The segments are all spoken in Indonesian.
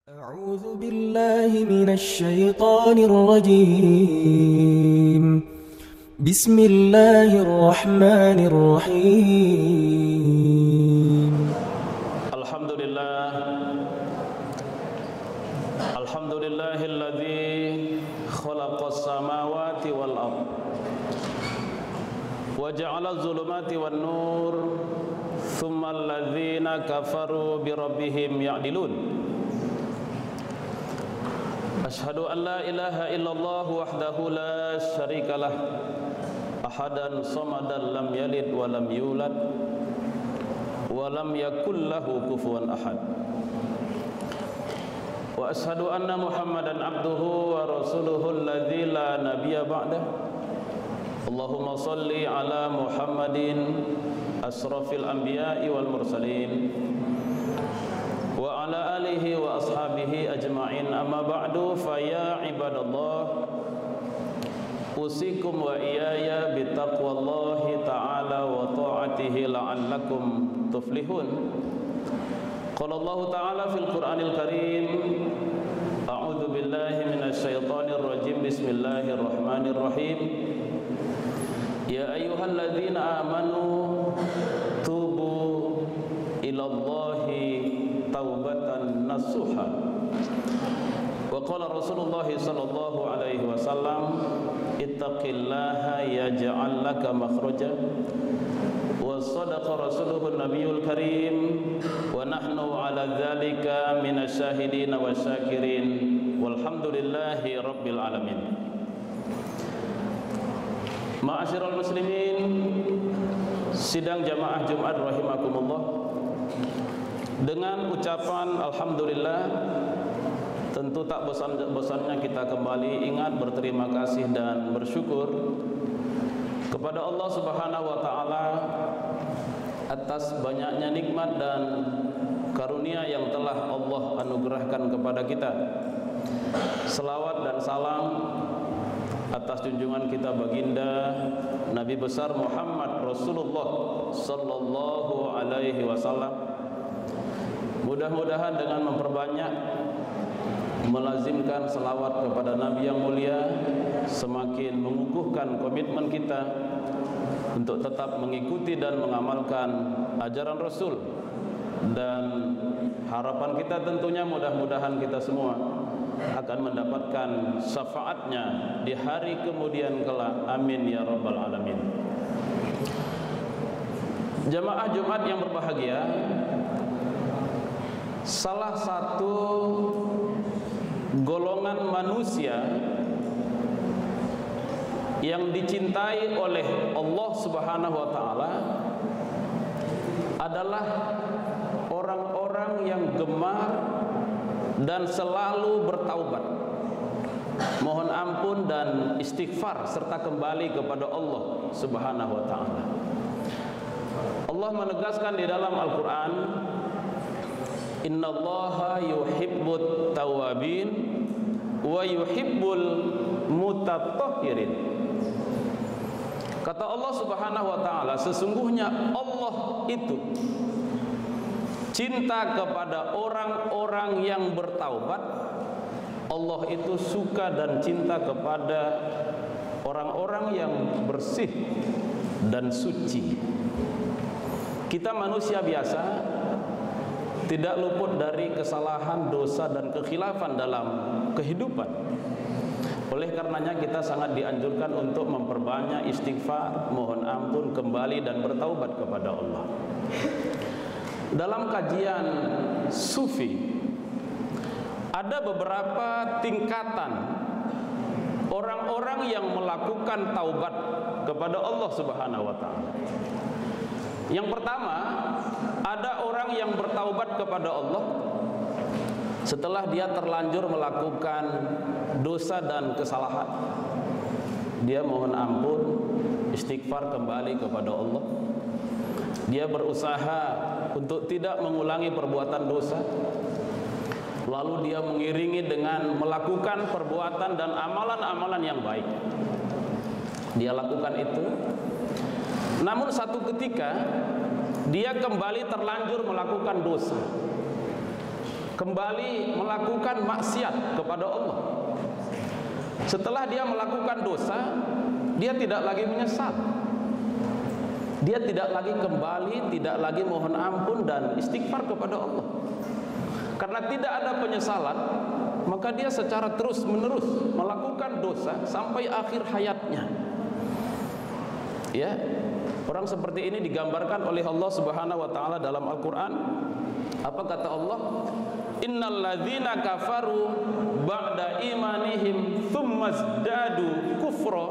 أعوذ بالله من الشيطان الرجيم. بسم الله الرحمن الرحيم. الحمد لله الذي خلق السماوات والأرض وجعل الظلمات والنور ثم الذين كفروا بربهم يعدلون. أشهد أن لا إله إلا الله وحده لا شريك له أحدا صمدا لم يلد ولم يولد ولم يكن له كفوا أحد. وأشهد أن محمدا عبده ورسوله الذي لا نبي بعده. اللهم صل على محمد أشرف الأنبياء والمرسلين وعلى آله وأصحابه أجمعين. أما بعد فيا عباد الله أوصيكم وإياي بتقوى الله تعالى وطاعته لعلكم تفلحون. قال الله تعالى في القرآن الكريم: أعوذ بالله من الشيطان الرجيم. بسم الله الرحمن الرحيم. يا أيها الذين آمنوا توبوا إلى الله توبة نصوحا. وقال رسول الله صلى الله عليه وسلم: اتق الله يجعل لك مخرجا. وصدق رسوله النبي الكريم ونحن على ذلك من الشاهدين والشاكرين والحمد لله رب العالمين. Ma'asyiral muslimin, sidang jamaah Jumat rahimakumullah, dengan ucapan alhamdulillah, tentu tak bosan-bosannya kita kembali ingat, berterima kasih dan bersyukur kepada Allah Subhanahu wa taala atas banyaknya nikmat dan karunia yang telah Allah anugerahkan kepada kita. Selawat dan salam atas junjungan kita baginda Nabi besar Muhammad Rasulullah sallallahu alaihi wasallam. Mudah-mudahan dengan memperbanyak melazimkan selawat kepada Nabi yang mulia, semakin mengukuhkan komitmen kita untuk tetap mengikuti dan mengamalkan ajaran Rasul. Dan harapan kita tentunya mudah-mudahan kita semua akan mendapatkan syafaatnya di hari kemudian kelak. Amin ya rabbal alamin. Jamaah Jumat yang berbahagia, salah satu golongan manusia yang dicintai oleh Allah Subhanahu wa taala adalah orang-orang yang gemar dan selalu bertaubat, mohon ampun dan istighfar serta kembali kepada Allah Subhanahu wa taala. Allah menegaskan di dalam Al-Qur'an, innallaha yuhibbut tawabin wa yuhibbul mutatahhirin. Kata Allah Subhanahu wa taala, sesungguhnya Allah itu cinta kepada orang-orang yang bertaubat. Allah itu suka dan cinta kepada orang-orang yang bersih dan suci. Kita manusia biasa, tidak luput dari kesalahan, dosa dan kekhilafan dalam kehidupan. Oleh karenanya kita sangat dianjurkan untuk memperbanyak istighfar, mohon ampun, kembali dan bertaubat kepada Allah. Dalam kajian sufi ada beberapa tingkatan orang-orang yang melakukan taubat kepada Allah Subhanahu wa taala. Yang pertama, ada orang yang bertaubat kepada Allah setelah dia terlanjur melakukan dosa dan kesalahan. Dia mohon ampun, istighfar, kembali kepada Allah. Dia berusaha untuk tidak mengulangi perbuatan dosa. Lalu dia mengiringi dengan melakukan perbuatan dan amalan-amalan yang baik. Dia lakukan itu. Namun satu ketika dia kembali terlanjur melakukan dosa. kembali melakukan maksiat kepada Allah. Setelah dia melakukan dosa, dia tidak lagi menyesal. Dia tidak lagi kembali, tidak lagi mohon ampun dan istighfar kepada Allah. Karena tidak ada penyesalan, maka dia secara terus-menerus melakukan dosa sampai akhir hayatnya. Ya, orang seperti ini digambarkan oleh Allah Subhanahu wa taala dalam Al-Qur'an. Apa kata Allah? Innal ladzina kafaru ba'da imanihim tsumma zdadu kufra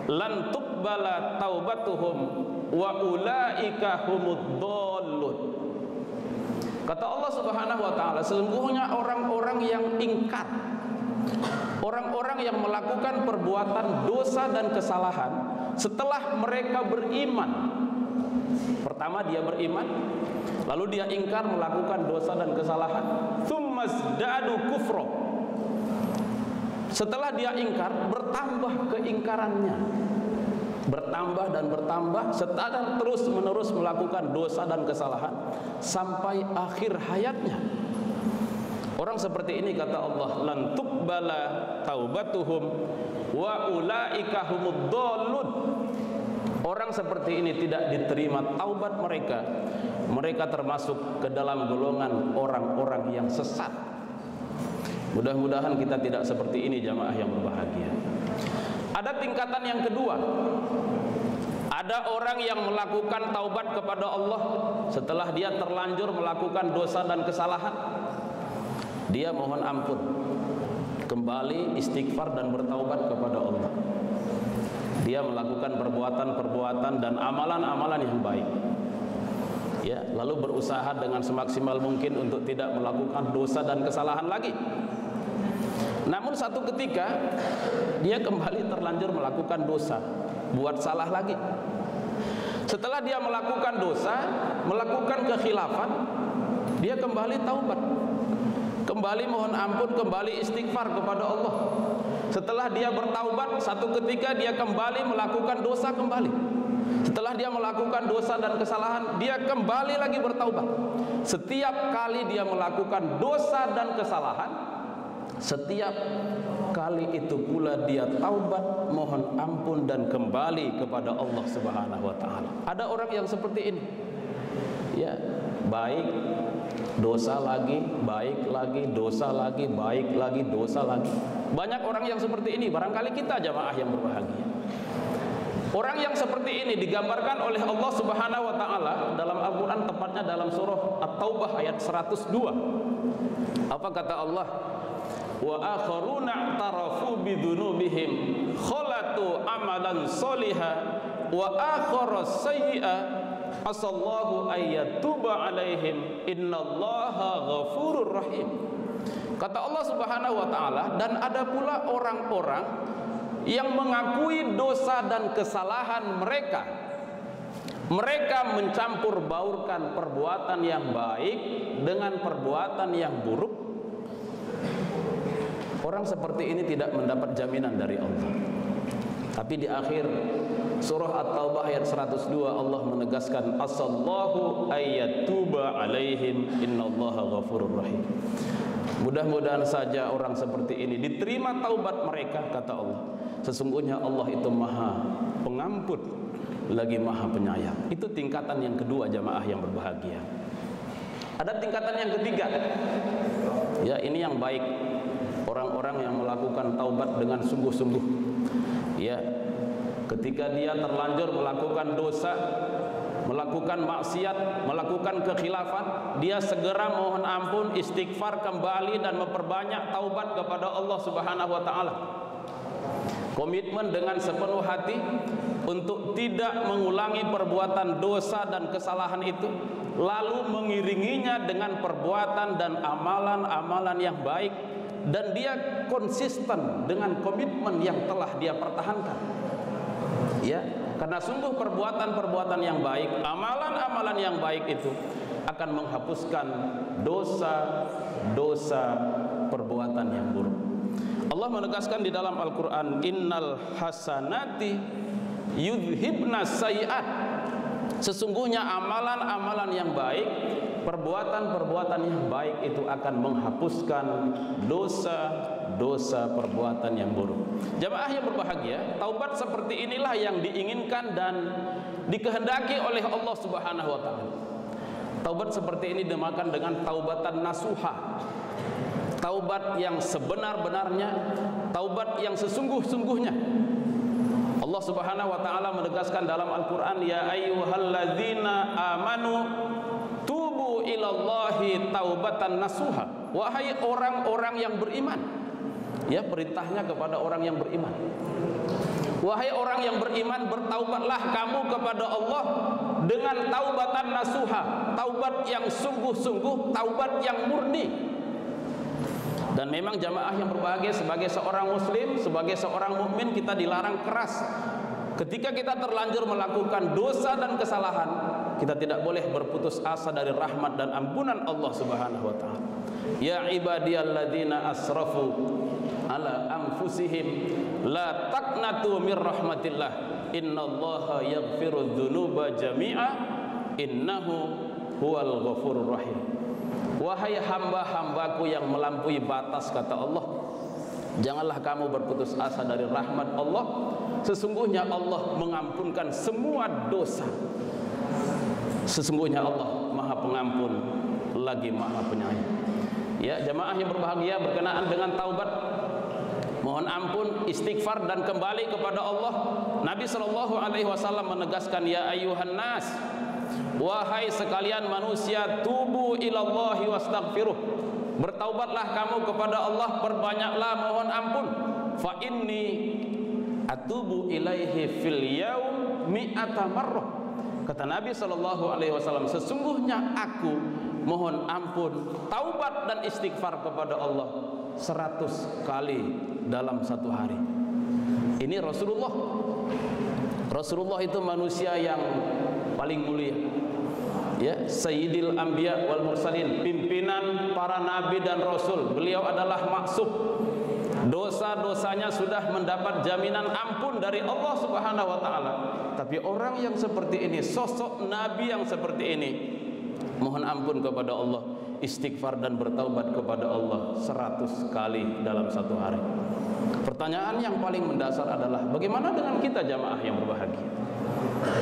lan tuqbala taubatuhum wa ulaika humud dhallun. Kata Allah Subhanahu wa taala, sesungguhnya orang-orang yang ingkar, orang-orang yang melakukan perbuatan dosa dan kesalahan setelah mereka beriman. Pertama dia beriman, lalu dia ingkar melakukan dosa dan kesalahan, tsummazdadu kufra. Setelah dia ingkar, bertambah keingkarannya, bertambah dan bertambah, setelah terus-menerus melakukan dosa dan kesalahan sampai akhir hayatnya. Orang seperti ini kata Allah, lan tuqbala taubatuhum wa ulaika humud dhallun. Orang seperti ini tidak diterima taubat mereka. Mereka termasuk ke dalam golongan orang-orang yang sesat. Mudah-mudahan kita tidak seperti ini, jamaah yang berbahagia. Ada tingkatan yang kedua. Ada orang yang melakukan taubat kepada Allah setelah dia terlanjur melakukan dosa dan kesalahan. Dia mohon ampun, kembali istighfar dan bertaubat kepada Allah. Dia melakukan perbuatan-perbuatan dan amalan-amalan yang baik. Ya, lalu berusaha dengan semaksimal mungkin untuk tidak melakukan dosa dan kesalahan lagi. Namun satu ketika dia kembali terlanjur melakukan dosa, buat salah lagi. Setelah dia melakukan dosa, melakukan kekhilafan, dia kembali taubat, kembali mohon ampun, kembali istighfar kepada Allah. Setelah dia bertaubat, satu ketika dia kembali melakukan dosa kembali. Setelah dia melakukan dosa dan kesalahan, dia kembali lagi bertaubat. Setiap kali dia melakukan dosa dan kesalahan, setiap kali itu pula dia taubat, mohon ampun dan kembali kepada Allah Subhanahu wa taala. Ada orang yang seperti ini. Ya, baik dosa lagi, baik lagi, dosa lagi, baik lagi, dosa lagi. Banyak orang yang seperti ini, barangkali kita jamaah yang berbahagia. Orang yang seperti ini digambarkan oleh Allah Subhanahu wa taala dalam Al-Qur'an, tepatnya dalam surah At-Taubah ayat 102. Apa kata Allah? Wa akharuna i'tarafu bidzunubihim khalatu amalan sholiha wa akhara sayyi'a asallahu ayyatuba alaihim innallaha ghafurur rahim. Kata Allah Subhanahu wa taala, dan ada pula orang-orang yang mengakui dosa dan kesalahan mereka. Mereka mencampur baurkan perbuatan yang baik dengan perbuatan yang buruk. Orang seperti ini tidak mendapat jaminan dari Allah. Tapi di akhir surah At-Taubah ayat 102 Allah menegaskan asallahu ayyatuba alaihim innallaha ghafurur rahim. Mudah-mudahan saja orang seperti ini diterima taubat mereka, kata Allah. Sesungguhnya Allah itu Maha Pengampun lagi Maha Penyayang. Itu tingkatan yang kedua jamaah yang berbahagia. Ada tingkatan yang ketiga. Ya, ini yang baik. Orang-orang yang melakukan taubat dengan sungguh-sungguh. Ya, ketika dia terlanjur melakukan dosa, melakukan maksiat, melakukan kekhilafan, dia segera mohon ampun, istighfar kembali dan memperbanyak taubat kepada Allah Subhanahu wa taala. Komitmen dengan sepenuh hati untuk tidak mengulangi perbuatan dosa dan kesalahan itu, lalu mengiringinya dengan perbuatan dan amalan-amalan yang baik, dan dia konsisten dengan komitmen yang telah dia pertahankan. Ya, karena sungguh perbuatan-perbuatan yang baik, amalan-amalan yang baik itu akan menghapuskan dosa-dosa perbuatan yang buruk. Allah menegaskan di dalam Al-Quran, innal hasanati yudhibna sayiat. Sesungguhnya amalan-amalan yang baik, perbuatan-perbuatan yang baik itu akan menghapuskan dosa-dosa perbuatan yang buruk. Jamaah yang berbahagia, taubat seperti inilah yang diinginkan dan dikehendaki oleh Allah Subhanahu wa taala. Taubat seperti ini dinamakan dengan taubatan nasuha. Taubat yang sebenar-benarnya, taubat yang sesungguh-sungguhnya. Allah Subhanahu wa taala menegaskan dalam Al-Qur'an, ya ayyuhalladzina amanu tubu ilallahi taubatan nasuha. Wahai orang-orang yang beriman. Ya, perintahnya kepada orang yang beriman. Wahai orang yang beriman, bertaubatlah kamu kepada Allah dengan taubatan nasuha, taubat yang sungguh-sungguh, taubat yang murni. Dan memang jamaah yang berbahagia, sebagai seorang muslim, sebagai seorang mukmin, kita dilarang keras. Ketika kita terlanjur melakukan dosa dan kesalahan, kita tidak boleh berputus asa dari rahmat dan ampunan Allah Subhanahu wa taala. Ya ibadiyalladzina asrafu ala anfusihim la taqnatu mir rahmatillah innallaha yaghfiru dzunuba jami'a innahu huwal ghafurur rahim. Wahai hamba-hambaku yang melampaui batas, kata Allah, janganlah kamu berputus asa dari rahmat Allah. Sesungguhnya Allah mengampunkan semua dosa. Sesungguhnya Allah Maha Pengampun lagi Maha Penyayang. Ya, jamaah yang berbahagia, berkenaan dengan taubat, mohon ampun, istighfar dan kembali kepada Allah, Nabi SAW menegaskan, ya ayyuhan nas, wahai sekalian manusia, tubu ilallahi wastaghfiruh, bertaubatlah kamu kepada Allah, perbanyaklah mohon ampun. Fa inni atubu ilaihi fil yaum mi'ata marrah. Kata Nabi SAW, sesungguhnya aku mohon ampun, taubat dan istighfar kepada Allah 100 kali dalam satu hari. Ini Rasulullah. Rasulullah itu manusia yang paling mulia, ya, Sayyidil Anbiya wal Mursalin, pimpinan para nabi dan rasul. Beliau adalah maksum, dosa-dosanya sudah mendapat jaminan ampun dari Allah Subhanahu wa taala. Tapi orang yang seperti ini, sosok nabi yang seperti ini, mohon ampun kepada Allah, istighfar dan bertaubat kepada Allah 100 kali dalam satu hari. Pertanyaan yang paling mendasar adalah, bagaimana dengan kita jamaah yang berbahagia?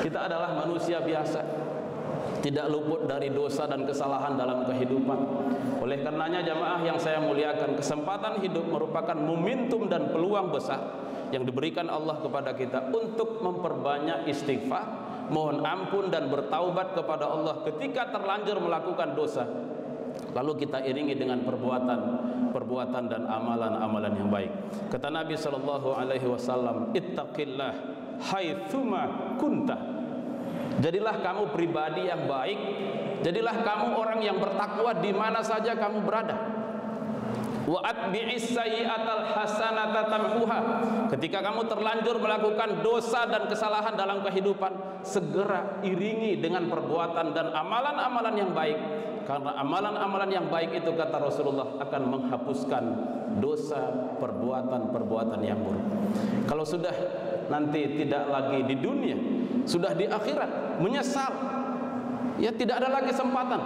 Kita adalah manusia biasa, tidak luput dari dosa dan kesalahan dalam kehidupan. Oleh karenanya jamaah yang saya muliakan, kesempatan hidup merupakan momentum dan peluang besar yang diberikan Allah kepada kita untuk memperbanyak istighfar, mohon ampun dan bertaubat kepada Allah ketika terlanjur melakukan dosa. Lalu kita iringi dengan perbuatan dan amalan-amalan yang baik. Kata Nabi SAW, ittaqillah haitsuma kunta. Jadilah kamu pribadi yang baik, jadilah kamu orang yang bertakwa di mana saja kamu berada. Wa atbi'is sayyi'atal hasanata tamhuha. Ketika kamu terlanjur melakukan dosa dan kesalahan dalam kehidupan, segera iringi dengan perbuatan dan amalan-amalan yang baik. Karena amalan-amalan yang baik itu, kata Rasulullah, akan menghapuskan dosa, perbuatan-perbuatan yang buruk. Kalau sudah nanti tidak lagi di dunia, sudah di akhirat, menyesal, ya tidak ada lagi kesempatan.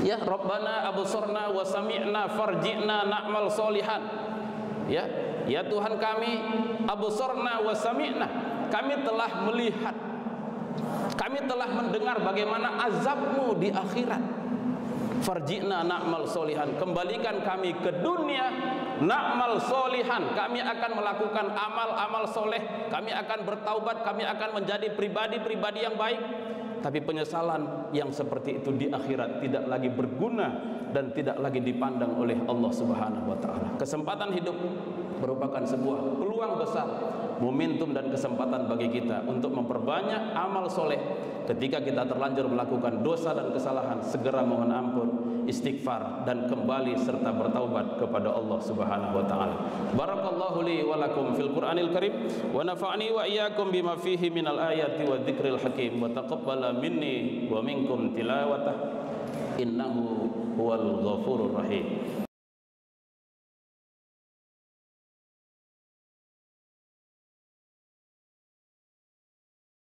Ya Rabbana absurna wa sami'na farji'na na'mal solihan. Ya Tuhan kami, absurna wa sami'na, kami telah melihat, kami telah mendengar bagaimana azabmu di akhirat. Farji'na na'mal solihan, kembalikan kami ke dunia, na'mal solihan, kami akan melakukan amal-amal soleh, kami akan bertaubat, kami akan menjadi pribadi-pribadi yang baik. Tapi penyesalan yang seperti itu di akhirat tidak lagi berguna dan tidak lagi dipandang oleh Allah Subhanahu wa taala. Kesempatan hidup merupakan sebuah peluang besar, momentum dan kesempatan bagi kita untuk memperbanyak amal soleh. Ketika kita terlanjur melakukan dosa dan kesalahan, segera mohon ampun, istighfar dan kembali serta bertaubat kepada Allah Subhanahu wa taala. Barakallahu li wa lakum fil Qur'anil Karim wa nafa'ni wa iyyakum bima fihi minal ayati wa dzikril hakim wa taqabbala minni wa minkum tilawatah innahu huwal ghafurur rahim.